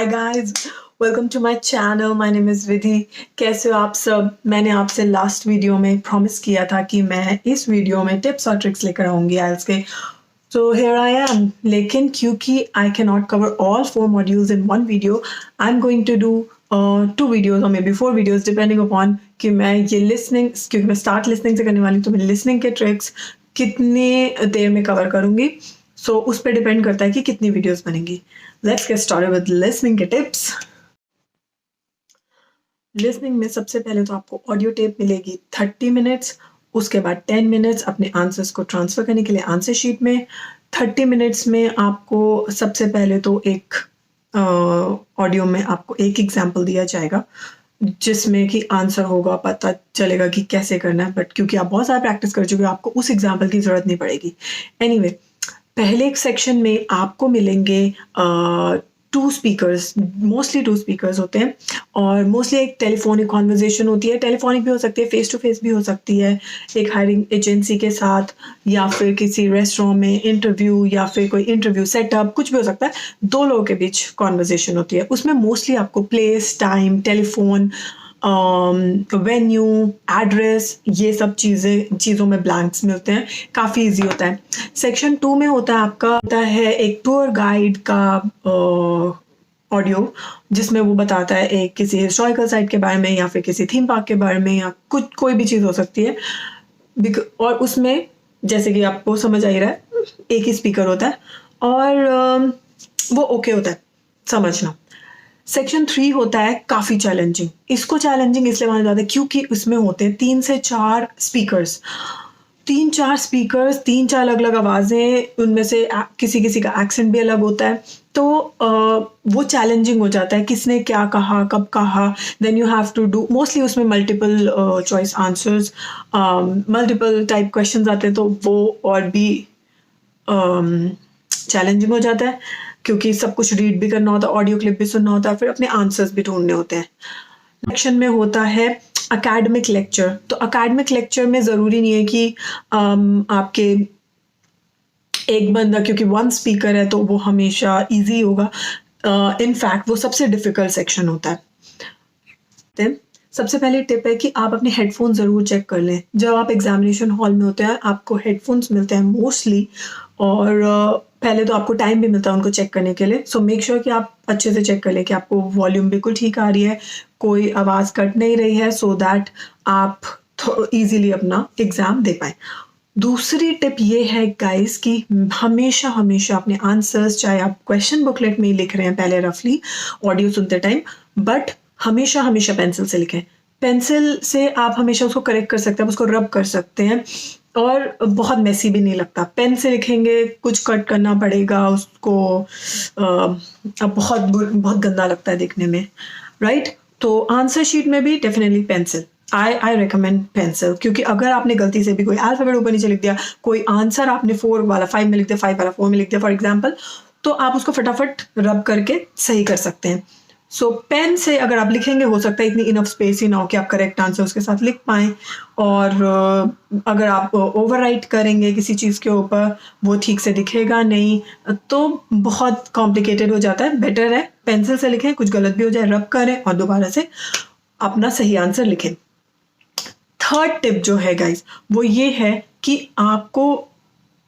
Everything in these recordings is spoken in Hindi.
Hi guys, welcome to my channel. My name is Vidhi. कैसे हो आप सब? मैंने आपसे लास्ट वीडियो में प्रॉमिस किया था कि मैं इस वीडियो में टिप्स और ट्रिक्स लेकर आऊँगी आइल्स के। So here I am. लेकिन क्योंकि I can not cover all 4 modules in one video, I am going to do 2 videos और maybe 4 videos depending upon कि मैं ये लिसनिंग, क्योंकि मैं स्टार्ट लिसनिंग से करने वाली हूँ, तो मैं लिसनिंग के ट्रिक्स कितने देर में कवर करूँगी। सो उस पर डिपेंड करता है कि कितनी वीडियोज़ बनेंगी। Let's get started with listening के टिप्स। लिसनिंग में सबसे पहले तो आपको ऑडियो टेप मिलेगी 30 मिनट्स, उसके बाद 10 मिनट्स अपने आंसर्स को ट्रांसफ़र करने के लिए आंसर शीट में। 30 मिनट्स में आपको सबसे पहले तो एक ऑडियो में आपको एक एग्जाम्पल दिया जाएगा जिसमें कि आंसर होगा, पता चलेगा कि कैसे करना है, बट क्योंकि आप बहुत सारा प्रैक्टिस कर चुके हो आपको उस एग्जाम्पल की ज़रूरत नहीं पड़ेगी। एनीवे, पहले एक सेक्शन में आपको मिलेंगे 2 स्पीकर्स, मोस्टली 2 स्पीकर्स होते हैं और मोस्टली एक टेलीफोनिक कॉन्वर्जेशन होती है। टेलीफोनिक भी हो सकती है, फेस टू फेस भी हो सकती है, एक हायरिंग एजेंसी के साथ या फिर किसी रेस्टोरेंट में इंटरव्यू या फिर कोई इंटरव्यू सेटअप, कुछ भी हो सकता है। 2 लोगों के बीच कॉन्वर्जेशन होती है। उसमें मोस्टली आपको place, time, telephone, venue, address, ये सब चीज़ों में ब्लैंक्स मिलते हैं। काफ़ी इजी होता है। सेक्शन 2 में होता है एक टूर गाइड का ऑडियो, जिसमें वो बताता है एक किसी हिस्टोरिकल साइट के बारे में या फिर किसी थीम पार्क के बारे में या कोई भी चीज़ हो सकती है। और उसमें जैसे कि आपको समझ आ ही रहा है, एक ही स्पीकर होता है और वो ओके होता है समझना। सेक्शन 3 होता है काफ़ी चैलेंजिंग। इसको चैलेंजिंग इसलिए माना जाता है क्योंकि उसमें होते हैं 3 से 4 स्पीकर्स, 3-4 अलग-अलग आवाज़ें, उनमें से किसी का एक्सेंट भी अलग होता है। तो वो चैलेंजिंग हो जाता है, किसने क्या कहा, कब कहा। Then you have to do mostly उसमें multiple choice answers, multiple type questions आते हैं, तो वो और भी चैलेंजिंग हो जाता है क्योंकि सब कुछ रीड भी करना होता है, ऑडियो क्लिप भी सुनना होता है, फिर अपने आंसर्स भी ढूंढने होते हैं। सेक्शन में होता है एकेडमिक लेक्चर। तो एकेडमिक लेक्चर में ज़रूरी नहीं है कि आपके एक बंदा, क्योंकि 1 स्पीकर है तो वो हमेशा इजी होगा। इनफैक्ट वो सबसे डिफ़िकल्ट सेक्शन होता है। सबसे पहले टिप है कि आप अपने हेडफोन ज़रूर चेक कर लें। जब आप एग्जामिनेशन हॉल में होते हैं आपको हेडफोन्स मिलते हैं मोस्टली, और पहले तो आपको टाइम भी मिलता है उनको चेक करने के लिए। सो मेक श्योर कि आप अच्छे से चेक कर लें कि आपको वॉल्यूम बिल्कुल ठीक आ रही है, कोई आवाज़ कट नहीं रही है, सो दैट आप ईजिली अपना एग्ज़ाम दे पाएँ। दूसरी टिप ये है गाइस कि हमेशा अपने आंसर्स, चाहे आप क्वेश्चन बुकलेट में ही लिख रहे हैं पहले रफली ऑडियो सुनते टाइम, बट हमेशा पेंसिल से लिखें। पेंसिल से आप हमेशा उसको करेक्ट कर सकते हैं, उसको रब कर सकते हैं और बहुत मेसी भी नहीं लगता। पेन से लिखेंगे कुछ कट करना पड़ेगा उसको, अब बहुत गंदा लगता है देखने में, राइट? तो आंसर शीट में भी definitely pencil, I recommend pencil, क्योंकि अगर आपने गलती से भी कोई अल्फाबेट ऊपर नीचे लिख दिया, कोई आंसर आपने 4 वाला 5 में लिख दिया, 5 वाला 4 में लिख दिया फॉर एग्जांपल, तो आप उसको फटाफट रब करके सही कर सकते हैं। सो पेन से अगर आप लिखेंगे, हो सकता है इतनी इनफ स्पेस ही ना हो कि आप करेक्ट आंसर उसके साथ लिख पाएँ, और अगर आप ओवरराइट करेंगे किसी चीज़ के ऊपर, वो ठीक से दिखेगा नहीं, तो बहुत कॉम्प्लिकेटेड हो जाता है। बेटर है पेंसिल से लिखें, कुछ गलत भी हो जाए रब करें और दोबारा से अपना सही आंसर लिखें। थर्ड टिप जो है गाइस, वो ये है कि आपको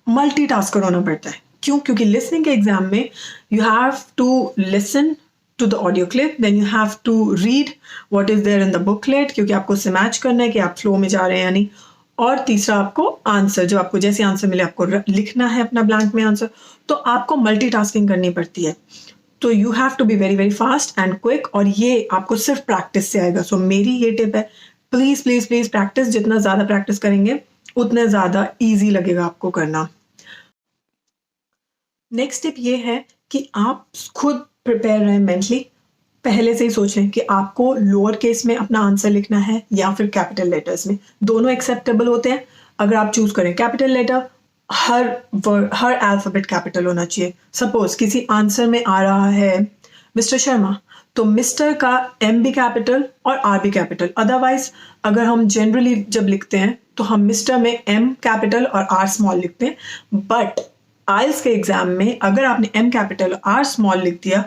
मल्टीटास्कर होना पड़ता है। क्यों? क्योंकि लिसनिंग के एग्जाम में you have to listen to the audio clip, then you have to read what is there in the booklet, क्योंकि आपको उससे मैच करना है कि आप फ्लो में जा रहे हैं या नहीं। और तीसरा, आपको आंसर, जो आपको जैसे आंसर मिले आपको लिखना है अपना ब्लैंक में आंसर, तो आपको मल्टीटास्किंग करनी पड़ती है। तो you have to be very very fast and quick, और ये आपको सिर्फ प्रैक्टिस से आएगा। सो मेरी ये टिप है, प्लीज़ प्लीज़ प्लीज़ प्रैक्टिस। जितना ज़्यादा प्रैक्टिस करेंगे उतना ज़्यादा ईजी लगेगा आपको करना। नेक्स्ट टिप ये है कि आप खुद प्रिपेयर रहें मेंटली। पहले से ही सोच लें कि आपको लोअर केस में अपना आंसर लिखना है या फिर कैपिटल लेटर्स में, दोनों एक्सेप्टेबल होते हैं। अगर आप चूज करें कैपिटल लेटर, हर अल्फाबेट कैपिटल होना चाहिए। सपोज किसी आंसर में आ रहा है मिस्टर शर्मा, तो मिस्टर का एम भी कैपिटल और आर भी कैपिटल। अदरवाइज अगर हम जनरली जब लिखते हैं तो हम मिस्टर में एम कैपिटल और आर स्मॉल लिखते हैं, बट आइल्स के एग्जाम में अगर आपने एम कैपिटल और आर स्मॉल लिख दिया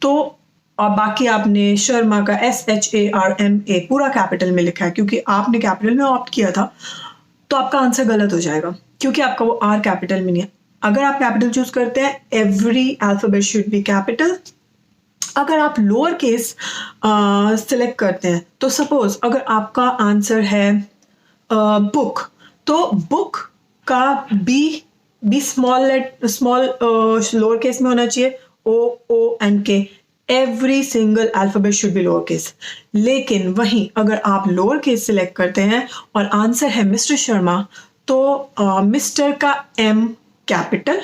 तो और बाकी आपने शर्मा का SHARMA पूरा कैपिटल में लिखा है, क्योंकि आपने कैपिटल में ऑप्ट किया था, तो आपका आंसर गलत हो जाएगा, क्योंकि आपका वो R कैपिटल में नहीं है। अगर आप कैपिटल चूज करते हैं, every alphabet should be capital. अगर आप लोअर केस सिलेक्ट करते हैं, तो सपोज अगर आपका आंसर है बुक, तो बुक का बी स्मॉल लोअर केस में होना चाहिए, OONK। Every single alphabet should be lower case. लेकिन वहीं अगर आप लोअर केस सिलेक्ट करते हैं और आंसर है मिस्टर शर्मा, तो मिस्टर का M कैपिटल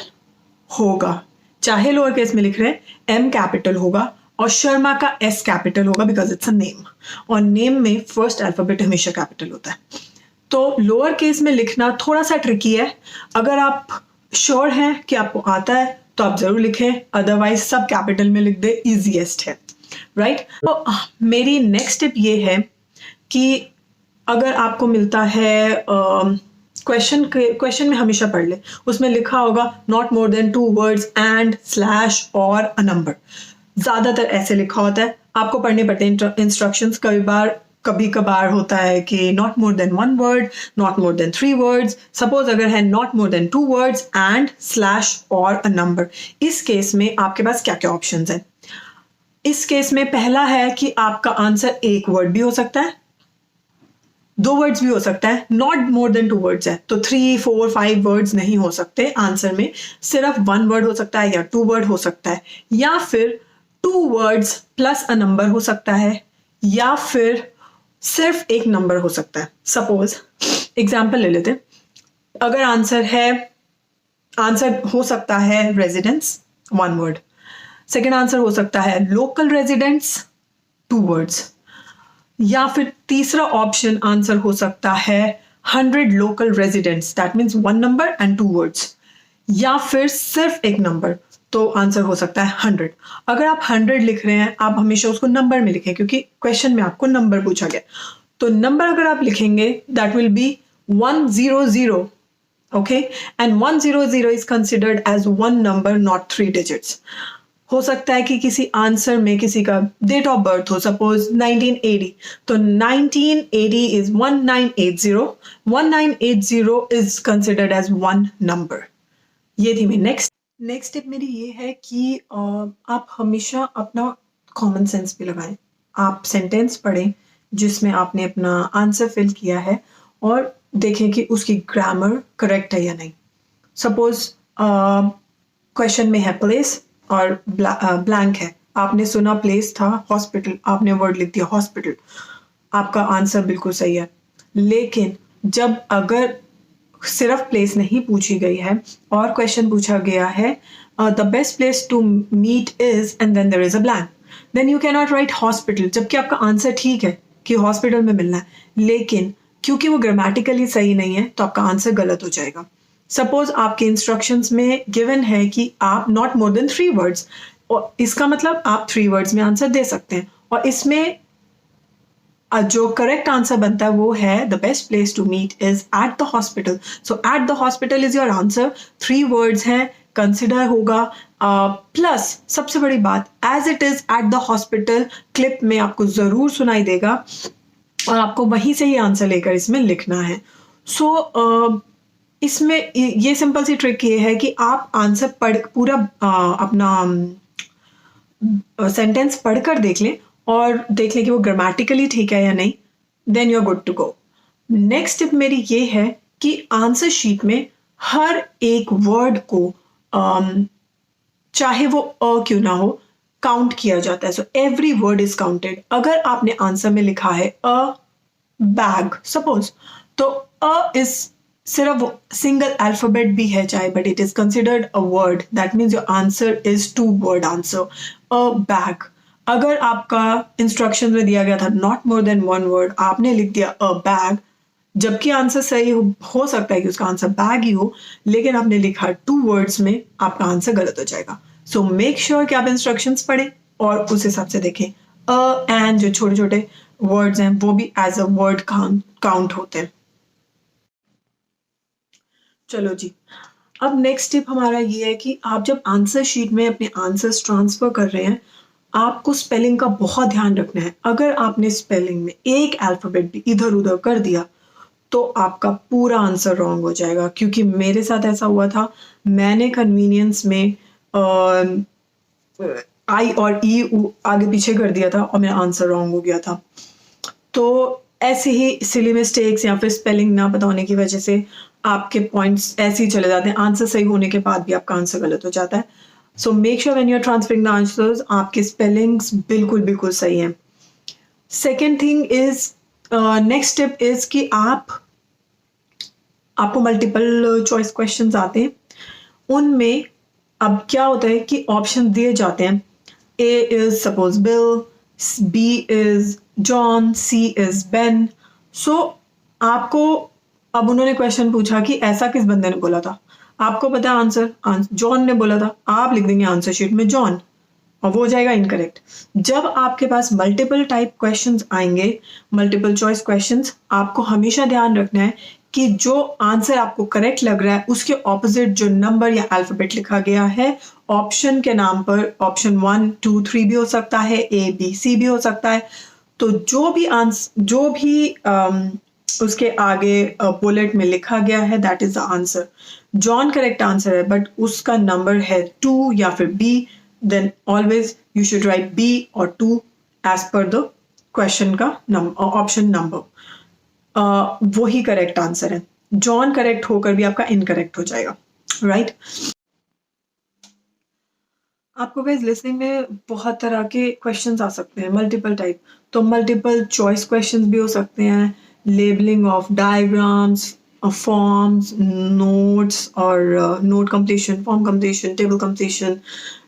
होगा, चाहे लोअर केस में लिख रहे हैं M कैपिटल होगा, और शर्मा का S कैपिटल होगा, बिकॉज इट्स अ नेम, और नेम में फर्स्ट अल्फाबेट हमेशा कैपिटल होता है। तो लोअर केस में लिखना थोड़ा सा ट्रिकी है। अगर आप श्योर हैं कि आपको आता है तो आप जरूर लिखें, अदरवाइज सब कैपिटल में लिख दे, इजीएस्ट है, राइट। तो मेरी नेक्स्ट टिप ये है कि अगर आपको मिलता है क्वेश्चन में हमेशा पढ़ ले, उसमें लिखा होगा not more than 2 words and slash और अ नंबर, ज्यादातर ऐसे लिखा होता है, आपको पढ़ने पड़ते हैं इंस्ट्रक्शंस। कभी कभार होता है कि not more than 1 word, not more than 3 words. Suppose अगर है not more than 2 words and slash और अ नंबर, इस केस में आपके पास क्या क्या ऑप्शंस हैं? इस केस में पहला है कि आपका आंसर एक वर्ड भी हो सकता है, 2 वर्ड्स भी हो सकता है, नॉट मोर देन 2 वर्ड्स है तो 3, 4, 5 वर्ड्स नहीं हो सकते आंसर में, सिर्फ 1 वर्ड हो सकता है या 2 वर्ड हो सकता है, या फिर 2 वर्ड्स प्लस अ नंबर हो सकता है, या फिर सिर्फ एक नंबर हो सकता है। सपोज एग्जाम्पल ले लेते हैं, अगर आंसर हो सकता है रेजिडेंस, 1 वर्ड। सेकेंड आंसर हो सकता है लोकल रेजिडेंट्स, 2 वर्ड्स। या फिर तीसरा ऑप्शन आंसर हो सकता है 100 local residents, that means 1 number and 2 words. या फिर सिर्फ एक नंबर, तो आंसर हो सकता है 100। अगर आप 100 लिख रहे हैं, आप हमेशा उसको नंबर में लिखें, क्योंकि क्वेश्चन में आपको नंबर पूछा गया। तो नंबर अगर आप लिखेंगे, that will be 100, okay, and 100 is considered as 1 number, not 3 digits. हो सकता है कि किसी आंसर में किसी का डेट ऑफ बर्थ हो, सपोज 1980, तो 1980 is 1980, 1980 is considered as 1 number. ये थी मेरी नेक्स्ट टिप मेरी ये है कि आप हमेशा अपना कॉमन सेंस भी लगाएं। आप सेंटेंस पढ़ें जिसमें आपने अपना आंसर फिल किया है, और देखें कि उसकी ग्रामर करेक्ट है या नहीं। सपोज क्वेश्चन में है प्लेस और ब्लैंक है, आपने सुना प्लेस था हॉस्पिटल, आपने वर्ड लिख दिया हॉस्पिटल, आपका आंसर बिल्कुल सही है। लेकिन जब अगर सिर्फ प्लेस नहीं पूछी गई है और क्वेश्चन पूछा गया है the best place to meet is, and then there is a blank, then you can not write hospital, जबकि आपका आंसर ठीक है कि हॉस्पिटल में मिलना है, लेकिन क्योंकि वो ग्रामेटिकली सही नहीं है तो आपका आंसर गलत हो जाएगा। सपोज आपके इंस्ट्रक्शंस में गिवन है कि आप नॉट मोर देन 3 वर्ड्स, और इसका मतलब आप 3 वर्ड्स में आंसर दे सकते हैं, और इसमें जो करेक्ट आंसर बनता है वो है the best place to meet is at the hospital. So at the hospital is your answer, 3 words हैं, कंसिडर होगा। प्लस सबसे बड़ी बात, as it is at the hospital clip में आपको जरूर सुनाई देगा, और आपको वहीं से ही आंसर लेकर इसमें लिखना है। सो इसमें ये सिंपल सी ट्रिक ये है कि आप आंसर पूरा अपना सेंटेंस पढ़कर देख लें और देख लें कि वो ग्रामेटिकली ठीक है या नहीं, then you are good to go. Next tip मेरी ये है कि आंसर शीट में हर एक वर्ड को चाहे वो क्यों ना हो, काउंट किया जाता है। So every word is counted. अगर आपने आंसर में लिखा है अ बैग सपोज, तो अ इज सिर्फ सिंगल अल्फाबेट भी है चाहे, but it is considered a word, that means your answer is 2 word answer, a bag. अगर आपका इंस्ट्रक्शन में दिया गया था नॉट मोर देन 1 वर्ड, आपने लिख दिया अ बैग, जबकि आंसर सही हो सकता है कि उसका आंसर बैग ही हो, लेकिन आपने लिखा 2 वर्ड्स में, आपका आंसर गलत हो जाएगा। सो मेक श्योर कि आप इंस्ट्रक्शंस पढ़ें और उस हिसाब से देखें। अ एंड जो छोटे छोटे वर्ड्स हैं वो भी एज अ वर्ड काउंट होते हैं। चलो जी, अब नेक्स्ट टिप हमारा ये है कि आप जब आंसर शीट में अपने आंसर्स ट्रांसफर कर रहे हैं, आपको स्पेलिंग का बहुत ध्यान रखना है। अगर आपने स्पेलिंग में एक अल्फ़ाबेट भी इधर-उधर कर दिया, तो आपका पूरा आंसर रॉन्ग हो जाएगा। क्योंकि मेरे साथ ऐसा हुआ था, मैंने कन्वीनियंस में आई और ई आगे पीछे कर दिया था और मेरा आंसर रॉन्ग हो गया था। तो ऐसे ही सिली मिस्टेक्स या फिर स्पेलिंग ना पता होने की वजह से आपके पॉइंट्स ऐसे ही चले जाते हैं। आंसर सही होने के बाद भी आपका आंसर गलत हो जाता है। So make sure when you are transferring the answers आपके स्पेलिंग्स बिल्कुल सही हैं। Second thing is, next step is कि आपको मल्टीपल चॉइस क्वेश्चंस आते हैं। उनमें अब क्या होता है कि ऑप्शन दिए जाते हैं। A is suppose Bill, B is John, C is Ben. So आपको, अब उन्होंने क्वेश्चन पूछा कि ऐसा किस बंदे ने बोला था। आपको पता है आंसर, जॉन ने बोला था, आप लिख देंगे आंसर शीट में जॉन और वो हो जाएगा इनकरेक्ट। जब आपके पास मल्टीपल टाइप क्वेश्चंस आएंगे, मल्टीपल चॉइस क्वेश्चंस, आपको हमेशा ध्यान रखना है कि जो आंसर आपको करेक्ट लग रहा है उसके ऑपोजिट जो नंबर या अल्फाबेट लिखा गया है ऑप्शन के नाम पर, ऑप्शन 1, 2, 3 भी हो सकता है, ए बी सी भी हो सकता है। तो जो भी उसके आगे बुलेट में लिखा गया है that is the answer. John correct answer है बट उसका नंबर है 2 या फिर B, then always you should write B or 2 as per the question का ऑप्शन नंबर। वो ही करेक्ट आंसर है। जॉन करेक्ट होकर भी आपका इनकरेक्ट हो जाएगा, राइट? आपको गाइस लिसनिंग में बहुत तरह के क्वेश्चंस आ सकते हैं, मल्टीपल टाइप। तो मल्टीपल चॉइस क्वेश्चंस भी हो सकते हैं, labelling of diagrams, forms, notes और note completion, form completion, table completion,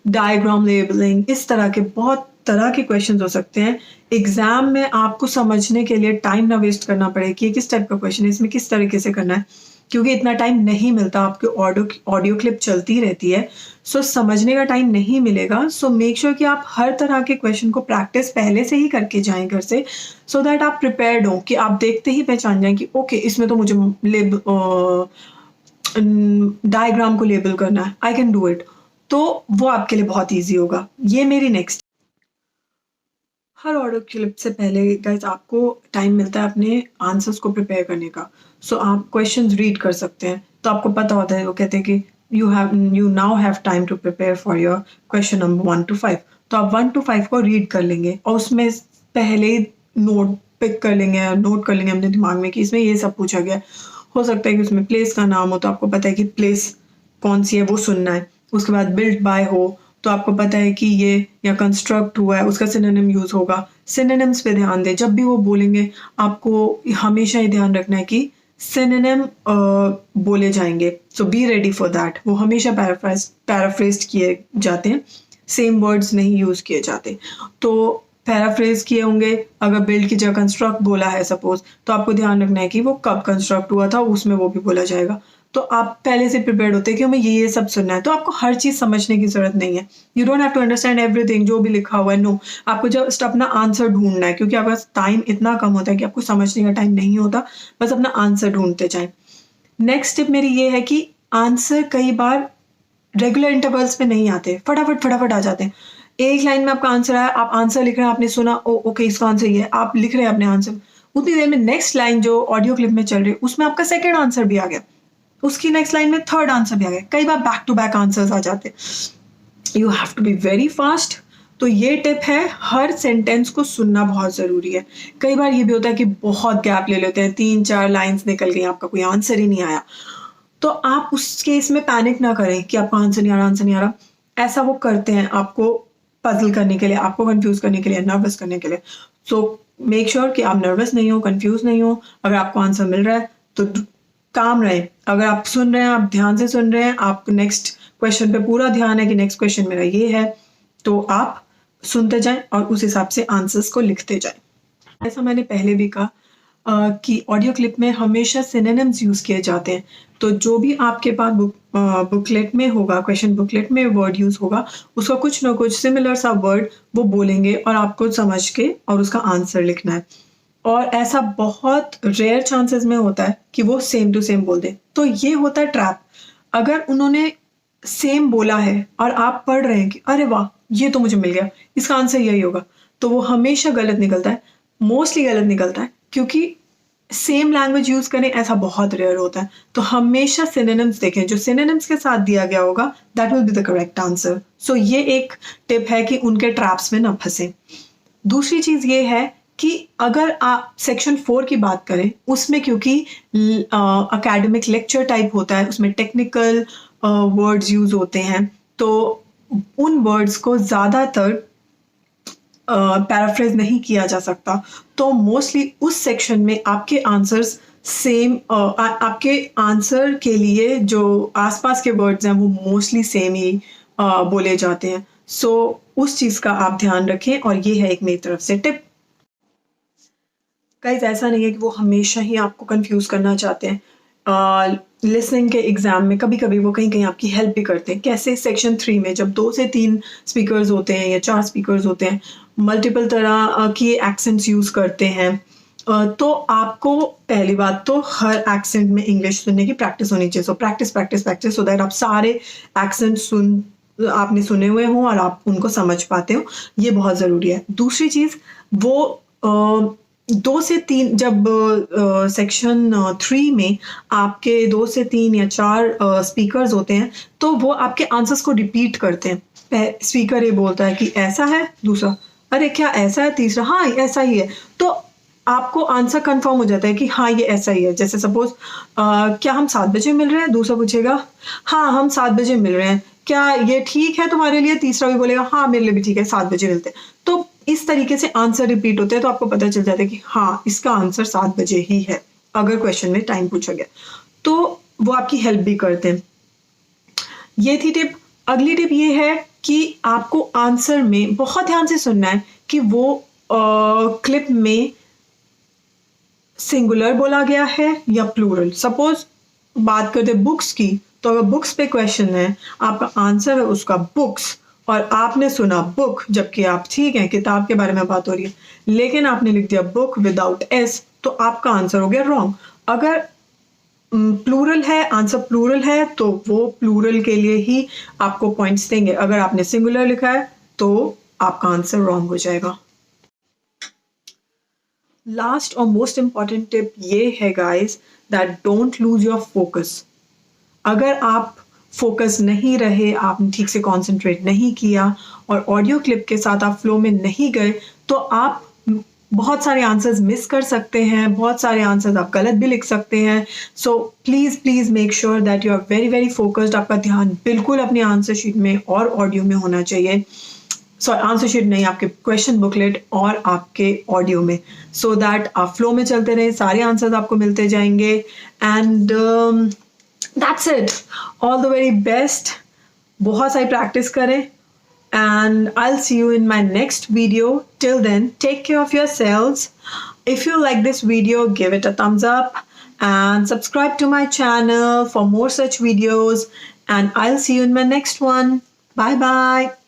diagram labelling, इस तरह के बहुत तरह के क्वेश्चंस हो सकते हैं। एग्जाम में आपको समझने के लिए टाइम ना वेस्ट करना पड़े कि ये किस टाइप का क्वेश्चन है, इसमें किस तरीके से करना है, क्योंकि इतना टाइम नहीं मिलता। आपकी ऑडियो क्लिप चलती रहती है, सो समझने का टाइम नहीं मिलेगा। सो मेक श्योर कि आप हर तरह के क्वेश्चन को प्रैक्टिस पहले से ही करके जाएं घर से, सो दैट आप प्रिपेयर्ड हो, कि आप देखते ही पहचान जाएं कि ओके इसमें तो मुझे डायग्राम को लेबल करना है, आई कैन डू इट। तो वो आपके लिए बहुत ईजी होगा। ये मेरी नेक्स्ट, हर ऑडियो क्लिप से पहले गाइस आपको टाइम मिलता है अपने आंसर्स को प्रिपेयर करने का। सो आप क्वेश्चंस रीड कर सकते हैं, तो आपको पता होता है, वो कहते हैं कि you now have time to prepare for your question number 1 to 5। तो आप 1 to 5 को रीड कर लेंगे और उसमें पहले ही नोट पिक कर लेंगे, नोट कर लेंगे अपने दिमाग में कि इसमें ये सब पूछा गया है। हो सकता है कि उसमें प्लेस का नाम हो, तो आपको पता है कि प्लेस कौन सी है वो सुनना है। उसके बाद बिल्ट बाय हो, तो आपको पता है कि ये या कंस्ट्रक्ट हुआ है, उसका सिनोनिम यूज होगा। सिनोनिम्स पे ध्यान दें, जब भी वो बोलेंगे आपको हमेशा ये ध्यान रखना है कि सिनोनिम बोले जाएंगे। सो बी रेडी फॉर दैट। वो हमेशा पैराफ्रेज किए जाते हैं, सेम वर्ड्स नहीं यूज किए जाते। तो पैराफ्रेज किए होंगे, अगर बिल्ड की जगह कंस्ट्रक्ट बोला है सपोज, तो आपको ध्यान रखना है कि वो कब कंस्ट्रक्ट हुआ था, उसमें वो भी बोला जाएगा। तो आप पहले से प्रिपेयर्ड होते हैं कि हमें ये सब सुनना है, तो आपको हर चीज समझने की जरूरत नहीं है। You don't have to understand everything जो भी लिखा हुआ है, नो। आपको जस्ट अपना आंसर ढूंढना है, क्योंकि आपका टाइम इतना कम होता है कि आपको समझने का टाइम नहीं होता। बस अपना आंसर ढूंढते जाएं। नेक्स्ट टिप मेरी ये है कि आंसर कई बार रेगुलर इंटरवल्स पे नहीं आते, फटाफट आ जाते हैं। एक लाइन में आपका आंसर आया, आप आंसर लिख रहे हैं, आपने सुना ओ ओके इसका आंसर ये है, आप लिख रहे हैं अपने आंसर, उतनी देर में नेक्स्ट लाइन जो ऑडियो क्लिप में चल रही है उसमें आपका सेकंड आंसर भी आ गया, उसकी नेक्स्ट लाइन में थर्ड आंसर भी आ गया। कई बार बैक टू बैक आंसर्स आ जाते हैं। You have to be very fast. तो ये टिप है, हर सेंटेंस को सुनना बहुत जरूरी है। कई बार ये भी होता है कि बहुत गैप ले लेते हैं, 3-4 लाइन्स निकल गई, आपका कोई आंसर ही नहीं आया। तो आप उस केस में पैनिक ना करें कि आपका आंसर नहीं आ रहा। ऐसा वो करते हैं आपको पजल करने के लिए, आपको कंफ्यूज करने के लिए, नर्वस करने के लिए। सो मेक श्योर कि आप नर्वस नहीं हो, कंफ्यूज नहीं हो। अगर आपको आंसर मिल रहा है तो काम रहे। अगर आप सुन रहे हैं, आप ध्यान से सुन रहे हैं, आपको नेक्स्ट क्वेश्चन पे पूरा ध्यान है कि नेक्स्ट क्वेश्चन मेरा ये है, तो आप सुनते जाएं और उस हिसाब से आंसर्स को लिखते जाएं। ऐसा मैंने पहले भी कहा कि ऑडियो क्लिप में हमेशा सिनोनिम्स यूज किए जाते हैं। तो जो भी आपके पास बुकलेट में होगा, क्वेश्चन बुकलेट में वर्ड यूज होगा, उसका कुछ ना कुछ सिमिलर सा वर्ड वो बोलेंगे और आपको समझ के और उसका आंसर लिखना है। और ऐसा बहुत रेयर चांसेस में होता है कि वो सेम टू सेम बोल दे, तो ये होता है ट्रैप। अगर उन्होंने सेम बोला है और आप पढ़ रहे हैं कि अरे वाह ये तो मुझे मिल गया, इसका आंसर यही होगा, तो वो हमेशा गलत निकलता है, मोस्टली गलत निकलता है, क्योंकि सेम लैंग्वेज यूज करें ऐसा बहुत रेयर होता है। तो हमेशा सिनोनिम्स देखें, जो सिनोनिम्स के साथ दिया गया होगा that will be the correct answer. So ये एक टिप है कि उनके ट्रैप्स में ना फंसे। दूसरी चीज ये है कि अगर आप सेक्शन 4 की बात करें, उसमें क्योंकि एकेडमिक लेक्चर टाइप होता है, उसमें टेक्निकल वर्ड्स यूज होते हैं, तो उन वर्ड्स को ज़्यादातर पैराफ्रेज नहीं किया जा सकता। तो मोस्टली उस सेक्शन में आपके आंसर्स सेम, आपके आंसर के लिए जो आसपास के वर्ड्स हैं वो मोस्टली सेम ही बोले जाते हैं। सो उस चीज़ का आप ध्यान रखें, और ये है एक मेरी तरफ से टिप। गाइस, ऐसा नहीं है कि वो हमेशा ही आपको कंफ्यूज करना चाहते हैं। लिसनिंग के एग्जाम में कभी कभी वो कहीं कहीं आपकी हेल्प भी करते हैं। कैसे? सेक्शन 3 में जब 2 से 3 स्पीकर्स होते हैं या 4 स्पीकर्स होते हैं, मल्टीपल तरह की एक्सेंट्स यूज़ करते हैं, तो आपको पहली बात तो हर एक्सेंट में इंग्लिश सुनने की प्रैक्टिस होनी चाहिए। So practice practice practice, so that आप सारे एक्सेंट आपने सुने हुए हों और आप उनको समझ पाते हो, ये बहुत ज़रूरी है। दूसरी चीज़, वो 2 से 3 जब सेक्शन 3 में आपके 2 से 3 या 4 स्पीकर्स होते हैं, तो वो आपके आंसर्स को रिपीट करते हैं। स्पीकर ये बोलता है कि ऐसा है, दूसरा अरे क्या ऐसा है, तीसरा हाँ ऐसा ही है, तो आपको आंसर कंफर्म हो जाता है कि हाँ ये ऐसा ही है। जैसे सपोज क्या हम 7 बजे मिल रहे हैं, दूसरा पूछेगा हाँ हम 7 बजे मिल रहे हैं, क्या ये ठीक है तुम्हारे लिए, तीसरा भी बोलेगा हाँ मेरे लिए भी ठीक है, 7 बजे मिलते हैं। तो इस तरीके से आंसर रिपीट होते हैं, तो आपको पता चल जाता है कि हाँ इसका आंसर 7 बजे ही है, अगर क्वेश्चन में टाइम पूछा गया। तो वो आपकी हेल्प भी करते हैं। ये थी टिप। अगली टिप ये है कि आपको आंसर में बहुत ध्यान से सुनना है कि वो क्लिप में सिंगुलर बोला गया है या प्लूरल। सपोज बात करते बुक्स की, तो अगर बुक्स पे क्वेश्चन है, आपका आंसर है उसका बुक्स, और आपने सुना बुक, जबकि आप ठीक है किताब के बारे में बात हो रही है, लेकिन आपने लिख दिया बुक विदाउट एस, तो आपका आंसर हो गया रॉन्ग। अगर प्लूरल है, आंसर प्लूरल है, तो वो प्लूरल के लिए ही आपको पॉइंट्स देंगे। अगर आपने सिंगुलर लिखा है तो आपका आंसर रॉन्ग हो जाएगा। लास्ट और मोस्ट इंपॉर्टेंट टिप ये है guys, that don't lose your focus. अगर आप फोकस नहीं रहे, आपने ठीक से कॉन्सेंट्रेट नहीं किया और ऑडियो क्लिप के साथ आप फ्लो में नहीं गए, तो आप बहुत सारे आंसर्स मिस कर सकते हैं, बहुत सारे आंसर्स आप गलत भी लिख सकते हैं। So please please make sure that you are very very focused. आपका ध्यान बिल्कुल अपनी आंसर शीट में और ऑडियो में होना चाहिए। आंसर शीट नहीं, आपके क्वेश्चन बुकलेट और आपके ऑडियो में, सो दैट आप फ्लो में चलते रहे, सारे आंसर्स आपको मिलते जाएंगे। And that's it, all the very best. बहुत सारी प्रैक्टिस करें, and I'll see you in my next video. Till then, take care of yourselves. If you like this video, give it a thumbs up and subscribe to my channel for more such videos, and I'll see you in my next one. Bye bye.